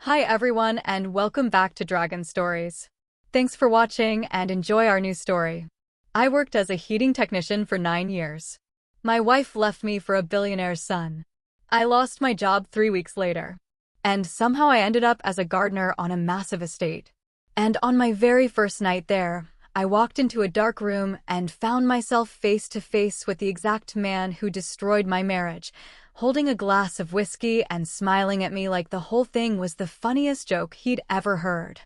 Hi everyone and welcome back to Dragon Stories. Thanks for watching and enjoy our new story. I worked as a heating technician for 9 years. My wife left me for a billionaire's son. I lost my job 3 weeks later. And somehow I ended up as a gardener on a massive estate. And on my very first night there, I walked into a dark room and found myself face to face with the exact man who destroyed my marriage, holding a glass of whiskey and smiling at me like the whole thing was the funniest joke he'd ever heard.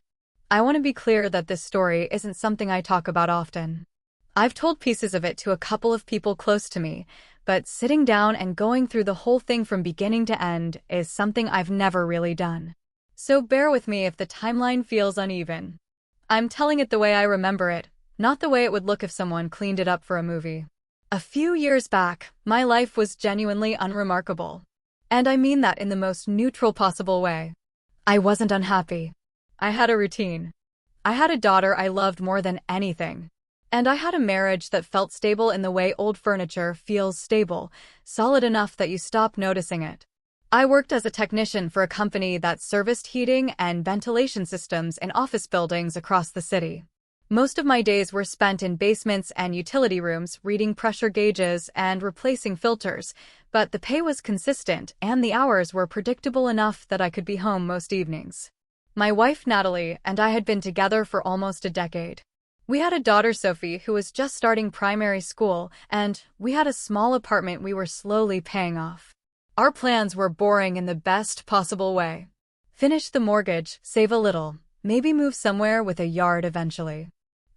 I want to be clear that this story isn't something I talk about often. I've told pieces of it to a couple of people close to me, but sitting down and going through the whole thing from beginning to end is something I've never really done. So bear with me if the timeline feels uneven. I'm telling it the way I remember it, not the way it would look if someone cleaned it up for a movie. A few years back, my life was genuinely unremarkable. And I mean that in the most neutral possible way. I wasn't unhappy. I had a routine. I had a daughter I loved more than anything. And I had a marriage that felt stable in the way old furniture feels stable, solid enough that you stop noticing it. I worked as a technician for a company that serviced heating and ventilation systems in office buildings across the city. Most of my days were spent in basements and utility rooms reading pressure gauges and replacing filters, but the pay was consistent and the hours were predictable enough that I could be home most evenings. My wife Natalie and I had been together for almost a decade. We had a daughter Sophie who was just starting primary school, and we had a small apartment we were slowly paying off. Our plans were boring in the best possible way. Finish the mortgage, save a little, maybe move somewhere with a yard eventually.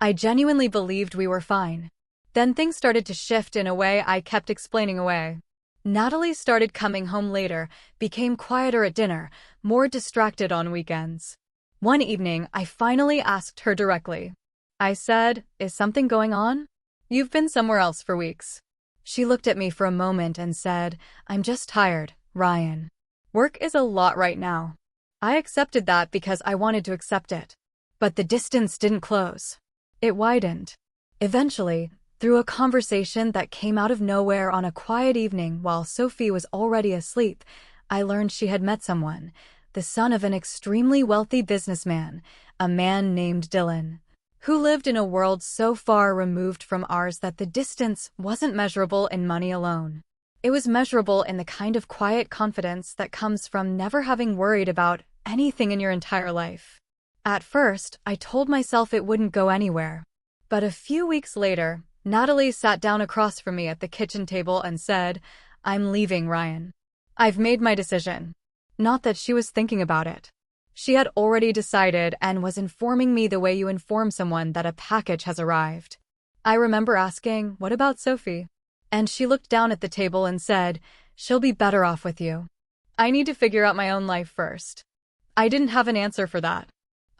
I genuinely believed we were fine. Then things started to shift in a way I kept explaining away. Natalie started coming home later, became quieter at dinner, more distracted on weekends. One evening, I finally asked her directly. I said, "Is something going on? You've been somewhere else for weeks." She looked at me for a moment and said, "I'm just tired, Ryan. Work is a lot right now." I accepted that because I wanted to accept it. But the distance didn't close. It widened. Eventually, through a conversation that came out of nowhere on a quiet evening while Sophie was already asleep, I learned she had met someone, the son of an extremely wealthy businessman, a man named Dylan, who lived in a world so far removed from ours that the distance wasn't measurable in money alone. It was measurable in the kind of quiet confidence that comes from never having worried about anything in your entire life. At first, I told myself it wouldn't go anywhere. But a few weeks later, Natalie sat down across from me at the kitchen table and said, "I'm leaving, Ryan. I've made my decision." Not that she was thinking about it. She had already decided and was informing me the way you inform someone that a package has arrived. I remember asking, "What about Sophie?" And she looked down at the table and said, "She'll be better off with you. I need to figure out my own life first." I didn't have an answer for that.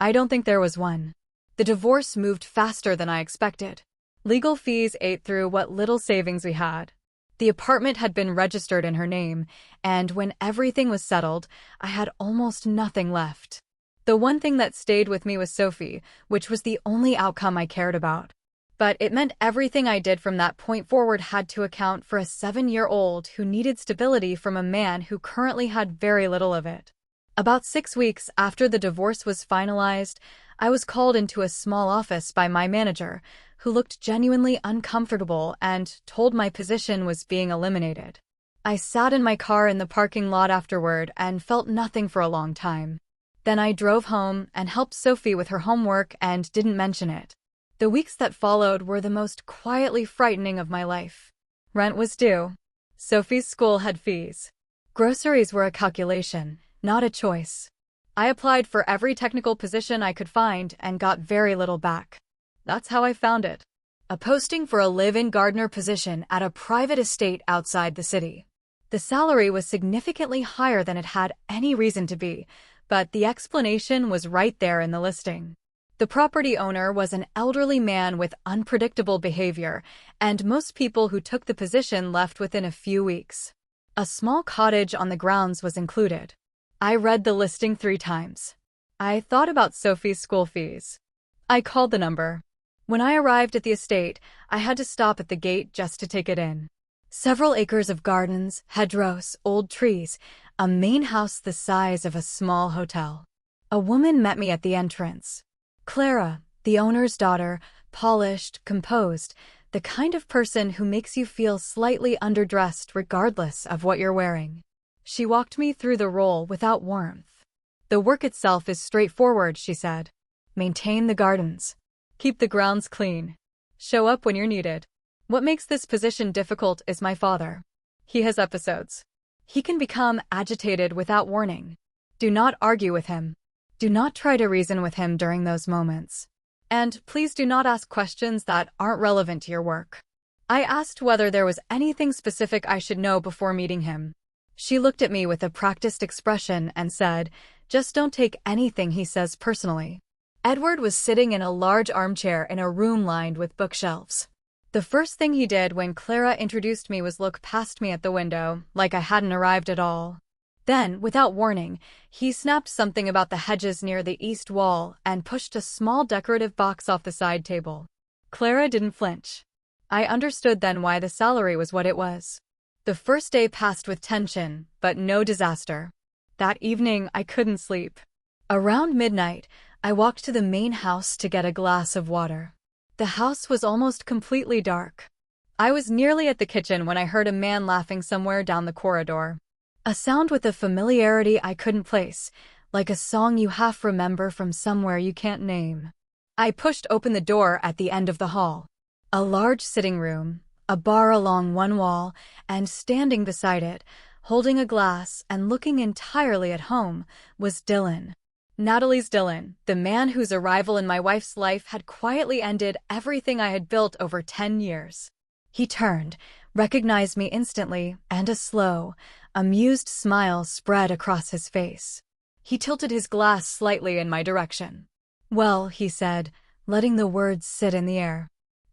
I don't think there was one. The divorce moved faster than I expected. Legal fees ate through what little savings we had. The apartment had been registered in her name, and when everything was settled, I had almost nothing left. The one thing that stayed with me was Sophie, which was the only outcome I cared about. But it meant everything I did from that point forward had to account for a 7-year-old who needed stability from a man who currently had very little of it. About 6 weeks after the divorce was finalized, I was called into a small office by my manager, who looked genuinely uncomfortable and told my position was being eliminated. I sat in my car in the parking lot afterward and felt nothing for a long time. Then I drove home and helped Sophie with her homework and didn't mention it. The weeks that followed were the most quietly frightening of my life. Rent was due. Sophie's school had fees. Groceries were a calculation, not a choice. I applied for every technical position I could find and got very little back. That's how I found it. A posting for a live-in gardener position at a private estate outside the city. The salary was significantly higher than it had any reason to be, but the explanation was right there in the listing. The property owner was an elderly man with unpredictable behavior, and most people who took the position left within a few weeks. A small cottage on the grounds was included. I read the listing 3 times. I thought about Sophie's school fees. I called the number. When I arrived at the estate, I had to stop at the gate just to take it in. Several acres of gardens, hedgerows, old trees, a main house the size of a small hotel. A woman met me at the entrance. Clara, the owner's daughter, polished, composed, the kind of person who makes you feel slightly underdressed regardless of what you're wearing. She walked me through the role without warmth. The work itself is straightforward, she said. Maintain the gardens. Keep the grounds clean. Show up when you're needed. What makes this position difficult is my father. He has episodes. He can become agitated without warning. Do not argue with him. Do not try to reason with him during those moments. And please do not ask questions that aren't relevant to your work. I asked whether there was anything specific I should know before meeting him. She looked at me with a practiced expression and said, "Just don't take anything he says personally." Edward was sitting in a large armchair in a room lined with bookshelves. The first thing he did when Clara introduced me was look past me at the window, like I hadn't arrived at all. Then, without warning, he snapped something about the hedges near the east wall and pushed a small decorative box off the side table. Clara didn't flinch. I understood then why the salary was what it was. The first day passed with tension, but no disaster. That evening, I couldn't sleep. Around midnight, I walked to the main house to get a glass of water. The house was almost completely dark. I was nearly at the kitchen when I heard a man laughing somewhere down the corridor. A sound with a familiarity I couldn't place, like a song you half remember from somewhere you can't name. I pushed open the door at the end of the hall. A large sitting room, a bar along one wall, and standing beside it, holding a glass and looking entirely at home, was Dylan. Natalie's Dylan, the man whose arrival in my wife's life had quietly ended everything I had built over 10 years. He turned, recognized me instantly, and a slow, amused smile spread across his face. He tilted his glass slightly in my direction. "Well," he said, letting the words sit in the air.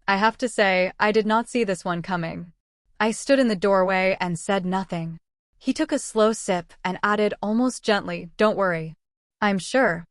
"I have to say, I did not see this one coming." I stood in the doorway and said nothing. He took a slow sip and added almost gently, "Don't worry. I'm sure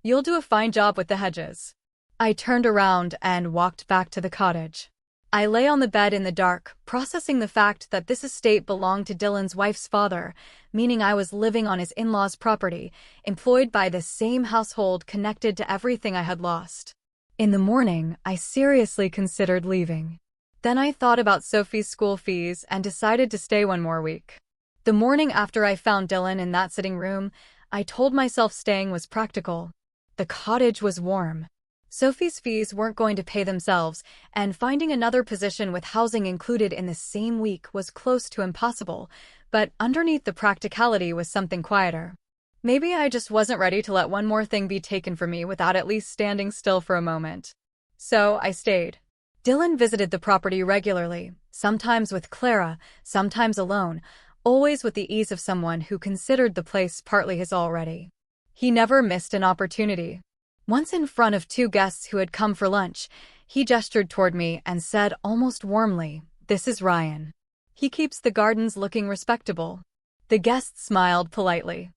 you'll do a fine job with the hedges." I turned around and walked back to the cottage. I lay on the bed in the dark, processing the fact that this estate belonged to Dylan's wife's father, meaning I was living on his in-laws' property, employed by the same household connected to everything I had lost. In the morning, I seriously considered leaving. Then I thought about Sophie's school fees and decided to stay one more week. The morning after I found Dylan in that sitting room, I told myself staying was practical. The cottage was warm. Sophie's fees weren't going to pay themselves, and finding another position with housing included in the same week was close to impossible, but underneath the practicality was something quieter. Maybe I just wasn't ready to let one more thing be taken from me without at least standing still for a moment. So I stayed. Dylan visited the property regularly, sometimes with Clara, sometimes alone, always with the ease of someone who considered the place partly his already. He never missed an opportunity. Once in front of 2 guests who had come for lunch, he gestured toward me and said almost warmly, "This is Ryan. He keeps the gardens looking respectable." The guests smiled politely.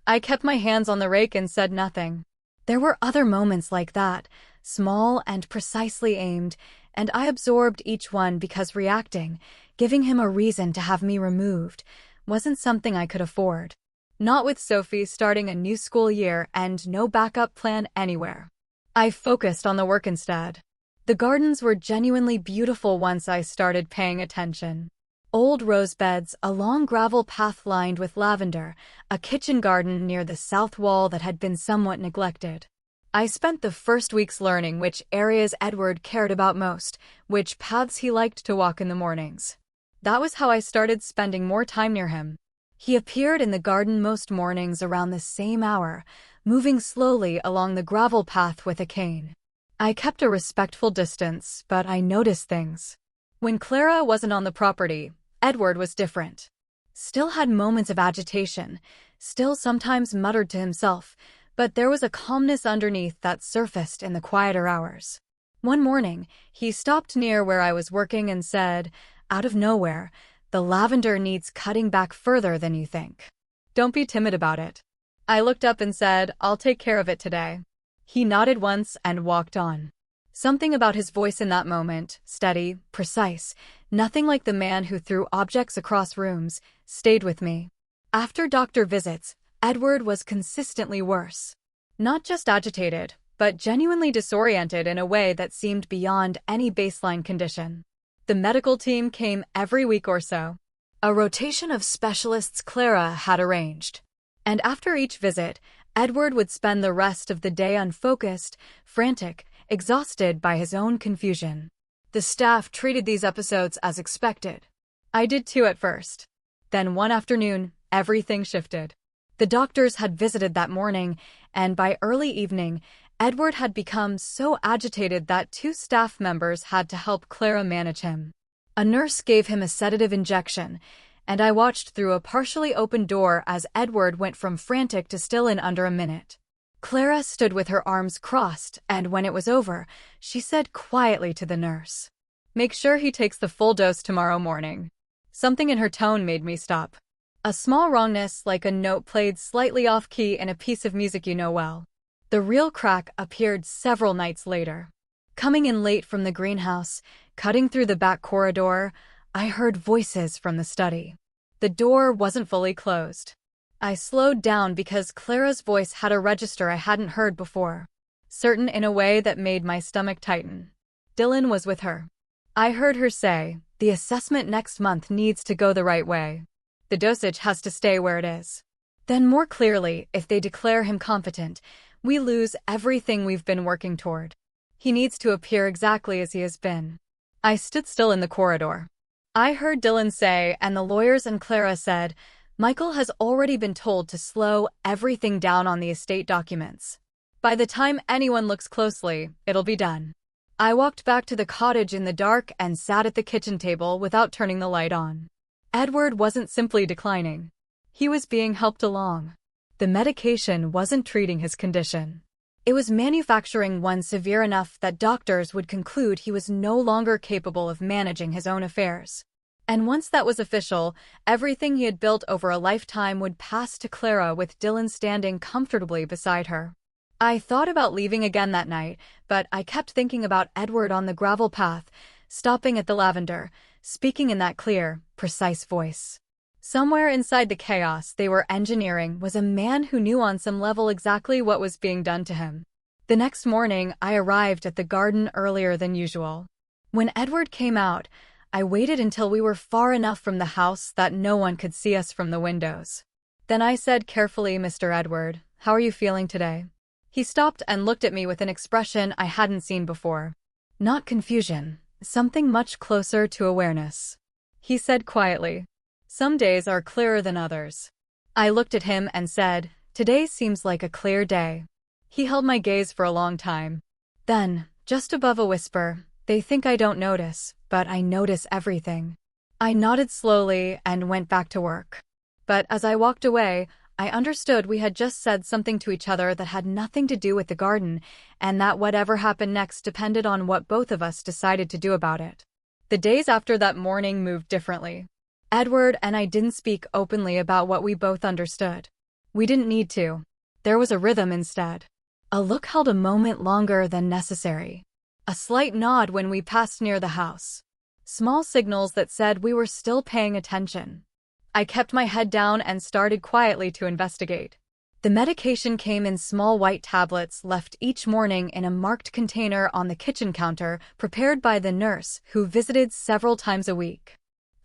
I kept my hands on the rake and said nothing. There were other moments like that, small and precisely aimed, and I absorbed each one because reacting, giving him a reason to have me removed, wasn't something I could afford. Not with Sophie starting a new school year and no backup plan anywhere. I focused on the work instead. The gardens were genuinely beautiful once I started paying attention. Old rose beds, a long gravel path lined with lavender, a kitchen garden near the south wall that had been somewhat neglected. I spent the first weeks learning which areas Edward cared about most, which paths he liked to walk in the mornings. That was how I started spending more time near him. He appeared in the garden most mornings around the same hour, moving slowly along the gravel path with a cane. I kept a respectful distance, but I noticed things. When Clara wasn't on the property, Edward was different. Still had moments of agitation, still sometimes muttered to himself, but there was a calmness underneath that surfaced in the quieter hours. One morning, he stopped near where I was working and said, out of nowhere, "The lavender needs cutting back further than you think. Don't be timid about it." I looked up and said, "I'll take care of it today." He nodded once and walked on. Something about his voice in that moment, steady, precise, nothing like the man who threw objects across rooms, stayed with me. After doctor visits, Edward was consistently worse. Not just agitated, but genuinely disoriented in a way that seemed beyond any baseline condition. The medical team came every week or so. A rotation of specialists Clara had arranged. And after each visit, Edward would spend the rest of the day unfocused, frantic, exhausted by his own confusion. The staff treated these episodes as expected. I did too at first. Then one afternoon, everything shifted. The doctors had visited that morning, and by early evening, Edward had become so agitated that 2 staff members had to help Clara manage him. A nurse gave him a sedative injection, and I watched through a partially open door as Edward went from frantic to still in under a minute. Clara stood with her arms crossed, and when it was over, she said quietly to the nurse, "Make sure he takes the full dose tomorrow morning." Something in her tone made me stop. A small wrongness, like a note played slightly off-key in a piece of music you know well. The real crack appeared several nights later. Coming in late from the greenhouse, cutting through the back corridor, I heard voices from the study. The door wasn't fully closed. I slowed down because Clara's voice had a register I hadn't heard before, certain in a way that made my stomach tighten. Dylan was with her. I heard her say, "The assessment next month needs to go the right way. The dosage has to stay where it is." Then more clearly, if they declare him competent, we lose everything we've been working toward. He needs to appear exactly as he has been. I stood still in the corridor. I heard Dylan say, and the lawyers and Clara said, Michael has already been told to slow everything down on the estate documents. By the time anyone looks closely, it'll be done. I walked back to the cottage in the dark and sat at the kitchen table without turning the light on. Edward wasn't simply declining. He was being helped along. The medication wasn't treating his condition. It was manufacturing one severe enough that doctors would conclude he was no longer capable of managing his own affairs. And once that was official, everything he had built over a lifetime would pass to Clara with Dylan standing comfortably beside her. I thought about leaving again that night, but I kept thinking about Edward on the gravel path, stopping at the lavender, speaking in that clear, precise voice. Somewhere inside the chaos they were engineering was a man who knew on some level exactly what was being done to him. The next morning, I arrived at the garden earlier than usual. When Edward came out, I waited until we were far enough from the house that no one could see us from the windows. Then I said carefully, "Mr. Edward, how are you feeling today?" He stopped and looked at me with an expression I hadn't seen before. Not confusion, something much closer to awareness. He said quietly, "Some days are clearer than others." I looked at him and said, "Today seems like a clear day." He held my gaze for a long time. Then, just above a whisper, "They think I don't notice, but I notice everything." I nodded slowly and went back to work. But as I walked away, I understood we had just said something to each other that had nothing to do with the garden, and that whatever happened next depended on what both of us decided to do about it. The days after that morning moved differently. Edward and I didn't speak openly about what we both understood. We didn't need to. There was a rhythm instead. A look held a moment longer than necessary. A slight nod when we passed near the house. Small signals that said we were still paying attention. I kept my head down and started quietly to investigate. The medication came in small white tablets left each morning in a marked container on the kitchen counter, prepared by the nurse who visited several times a week.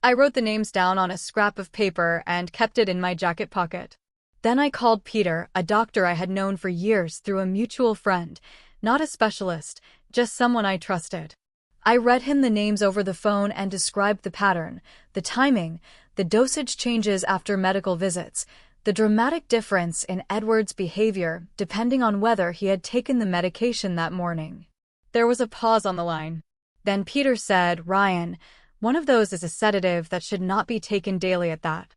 I wrote the names down on a scrap of paper and kept it in my jacket pocket. Then I called Peter, a doctor I had known for years through a mutual friend, not a specialist, just someone I trusted. I read him the names over the phone and described the pattern, the timing, the dosage changes after medical visits, the dramatic difference in Edward's behavior depending on whether he had taken the medication that morning. There was a pause on the line. Then Peter said, "Ryan, one of those is a sedative that should not be taken daily at that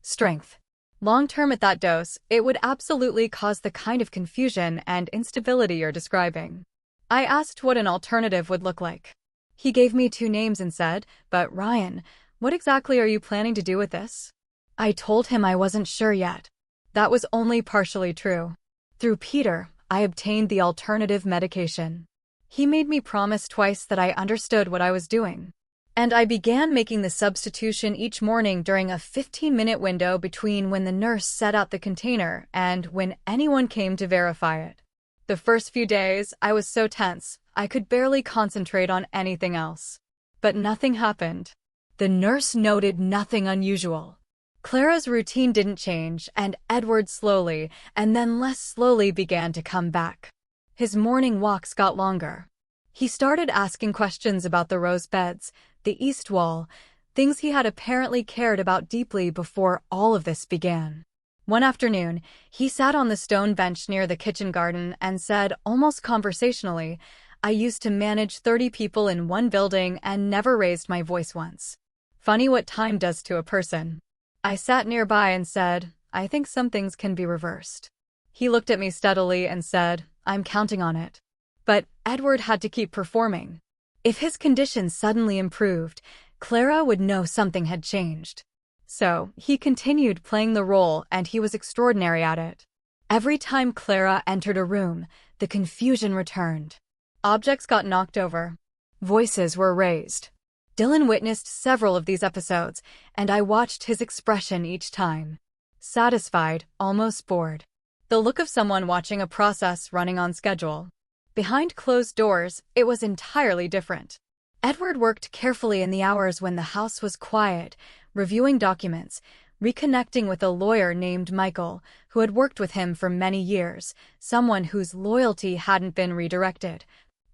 strength. Long-term at that dose, it would absolutely cause the kind of confusion and instability you're describing." I asked what an alternative would look like. He gave me 2 names and said, "But Ryan, what exactly are you planning to do with this?" I told him I wasn't sure yet. That was only partially true. Through Peter, I obtained the alternative medication. He made me promise twice that I understood what I was doing. And I began making the substitution each morning during a 15-minute window between when the nurse set out the container and when anyone came to verify it. The first few days, I was so tense, I could barely concentrate on anything else. But nothing happened. The nurse noted nothing unusual. Clara's routine didn't change, and Edward slowly, and then less slowly, began to come back. His morning walks got longer. He started asking questions about the rose beds, the east wall, things he had apparently cared about deeply before all of this began. One afternoon, he sat on the stone bench near the kitchen garden and said, almost conversationally, "I used to manage 30 people in one building and never raised my voice once. Funny what time does to a person." I sat nearby and said, "I think some things can be reversed." He looked at me steadily and said, "I'm counting on it." But Edward had to keep performing. If his condition suddenly improved, Clara would know something had changed. So, he continued playing the role, and he was extraordinary at it. Every time Clara entered a room, the confusion returned. Objects got knocked over. Voices were raised. Dylan witnessed several of these episodes, and I watched his expression each time. Satisfied, almost bored. The look of someone watching a process running on schedule. Behind closed doors, it was entirely different. Edward worked carefully in the hours when the house was quiet, reviewing documents, reconnecting with a lawyer named Michael, who had worked with him for many years, someone whose loyalty hadn't been redirected.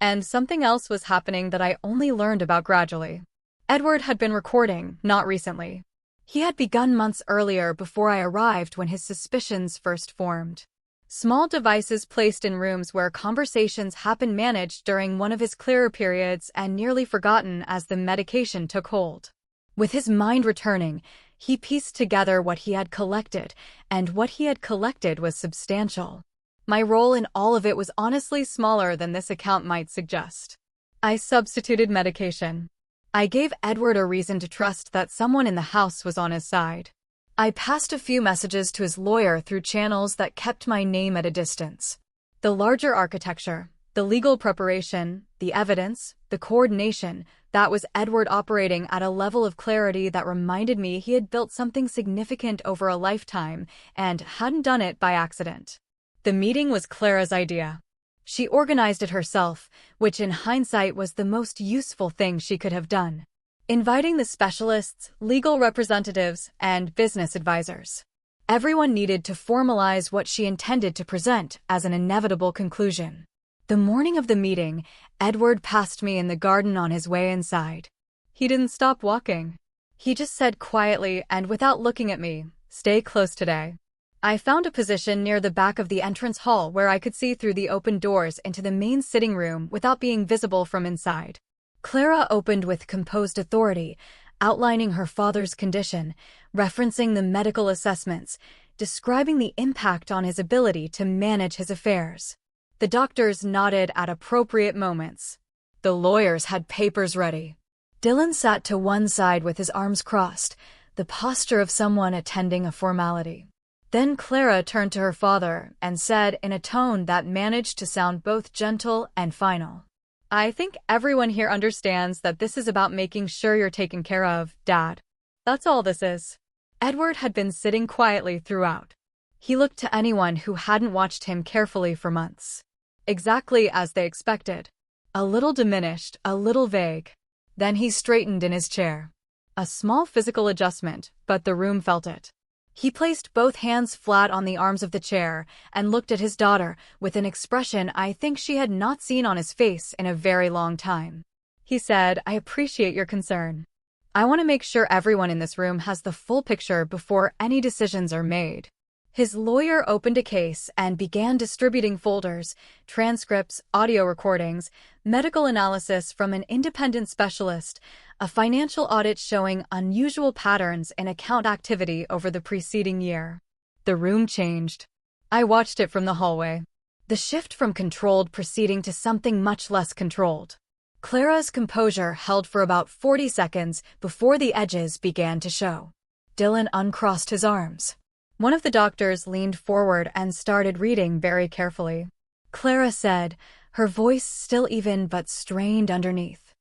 And something else was happening that I only learned about gradually. Edward had been recording, not recently. He had begun months earlier before I arrived when his suspicions first formed. Small devices placed in rooms where conversations happened managed during one of his clearer periods and nearly forgotten as the medication took hold. With his mind returning, he pieced together what he had collected, and what he had collected was substantial. My role in all of it was honestly smaller than this account might suggest. I substituted medication. I gave Edward a reason to trust that someone in the house was on his side. I passed a few messages to his lawyer through channels that kept my name at a distance. The larger architecture, the legal preparation, the evidence, the coordination, that was Edward operating at a level of clarity that reminded me he had built something significant over a lifetime and hadn't done it by accident. The meeting was Clara's idea. She organized it herself, which in hindsight was the most useful thing she could have done. Inviting the specialists, legal representatives, and business advisors. Everyone needed to formalize what she intended to present as an inevitable conclusion. The morning of the meeting, Edward passed me in the garden on his way inside. He didn't stop walking. He just said quietly and without looking at me, "Stay close today." I found a position near the back of the entrance hall where I could see through the open doors into the main sitting room without being visible from inside. Clara opened with composed authority, outlining her father's condition, referencing the medical assessments, describing the impact on his ability to manage his affairs. The doctors nodded at appropriate moments. The lawyers had papers ready. Dylan sat to one side with his arms crossed, the posture of someone attending a formality. Then Clara turned to her father and said in a tone that managed to sound both gentle and final, "I think everyone here understands that this is about making sure you're taken care of, Dad. That's all this is." Edward had been sitting quietly throughout. He looked to anyone who hadn't watched him carefully for months. Exactly as they expected. A little diminished, a little vague. Then he straightened in his chair. A small physical adjustment, but the room felt it. He placed both hands flat on the arms of the chair and looked at his daughter with an expression I think she had not seen on his face in a very long time. He said, "I appreciate your concern. I want to make sure everyone in this room has the full picture before any decisions are made." His lawyer opened a case and began distributing folders, transcripts, audio recordings, medical analysis from an independent specialist, a financial audit showing unusual patterns in account activity over the preceding year. The room changed. I watched it from the hallway. The shift from controlled proceeding to something much less controlled. Clara's composure held for about 40 seconds before the edges began to show. Dylan uncrossed his arms. One of the doctors leaned forward and started reading very carefully. Clara said, her voice still even but strained underneath,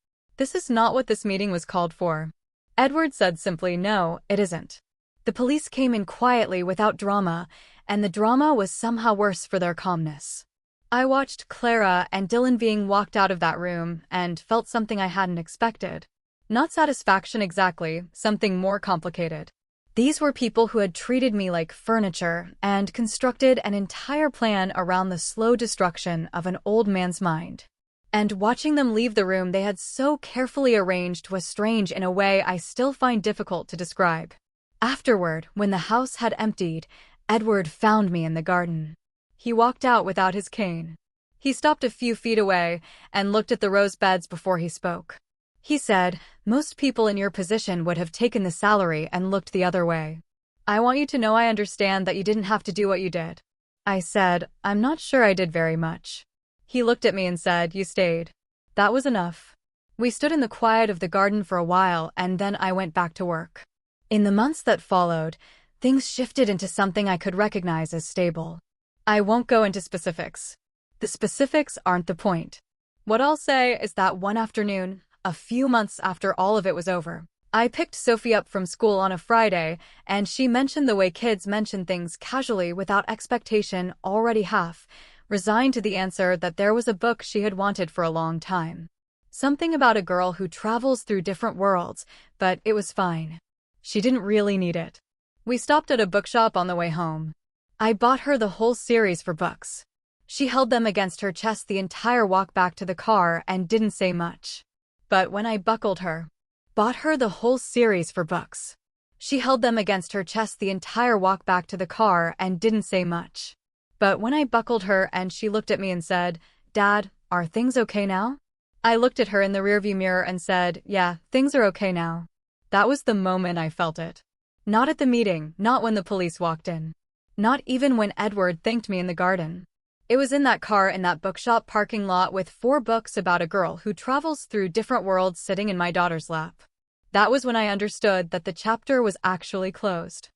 This is not what this meeting was called for. Edward said simply, no, it isn't. The police came in quietly without drama, and the drama was somehow worse for their calmness. I watched Clara and Dylan being walked out of that room and felt something I hadn't expected. Not satisfaction exactly, something more complicated. These were people who had treated me like furniture and constructed an entire plan around the slow destruction of an old man's mind. And watching them leave the room they had so carefully arranged was strange in a way I still find difficult to describe. Afterward, when the house had emptied, Edward found me in the garden. He walked out without his cane. He stopped a few feet away and looked at the rose beds before he spoke. He said, most people in your position would have taken the salary and looked the other way. I want you to know I understand that you didn't have to do what you did. I said, I'm not sure I did very much. He looked at me and said, you stayed. That was enough. We stood in the quiet of the garden for a while and then I went back to work. In the months that followed, things shifted into something I could recognize as stable. I won't go into specifics. The specifics aren't the point. What I'll say is that one afternoon, a few months after all of it was over, I picked Sophie up from school on a Friday, and she mentioned the way kids mention things casually without expectation, already half resigned to the answer that there was a book she had wanted for a long time. Something about a girl who travels through different worlds, but it was fine. She didn't really need it. We stopped at a bookshop on the way home. I bought her the whole series for books. She held them against her chest the entire walk back to the car and didn't say much. But when I bought her the whole series for books. She held them against her chest the entire walk back to the car and didn't say much. But when I buckled her and she looked at me and said, Dad, are things okay now? I looked at her in the rearview mirror and said, yeah, things are okay now. That was the moment I felt it. Not at the meeting, not when the police walked in. Not even when Edward thanked me in the garden. It was in that car in that bookshop parking lot with 4 books about a girl who travels through different worlds sitting in my daughter's lap. That was when I understood that the chapter was actually closed.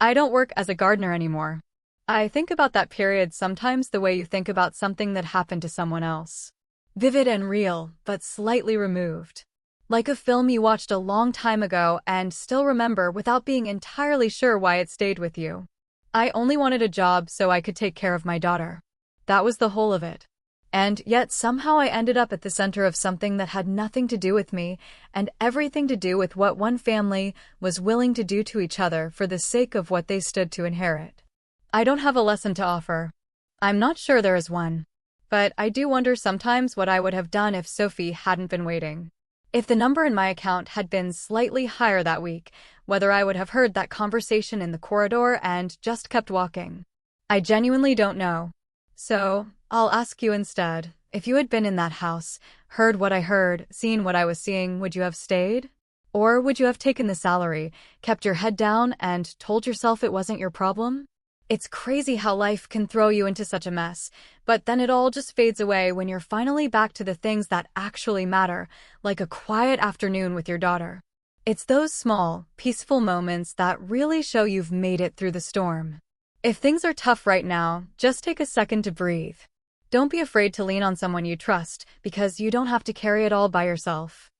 I don't work as a gardener anymore. I think about that period sometimes the way you think about something that happened to someone else. Vivid and real, but slightly removed. Like a film you watched a long time ago and still remember without being entirely sure why it stayed with you. I only wanted a job so I could take care of my daughter. That was the whole of it. And yet somehow I ended up at the center of something that had nothing to do with me and everything to do with what one family was willing to do to each other for the sake of what they stood to inherit. I don't have a lesson to offer. I'm not sure there is one. But I do wonder sometimes what I would have done if Sophie hadn't been waiting. If the number in my account had been slightly higher that week, whether I would have heard that conversation in the corridor and just kept walking. I genuinely don't know. So, I'll ask you instead, if you had been in that house, heard what I heard, seen what I was seeing, would you have stayed? Or would you have taken the salary, kept your head down, and told yourself it wasn't your problem? It's crazy how life can throw you into such a mess, but then it all just fades away when you're finally back to the things that actually matter, like a quiet afternoon with your daughter. It's those small, peaceful moments that really show you've made it through the storm. If things are tough right now, just take a second to breathe. Don't be afraid to lean on someone you trust, because you don't have to carry it all by yourself.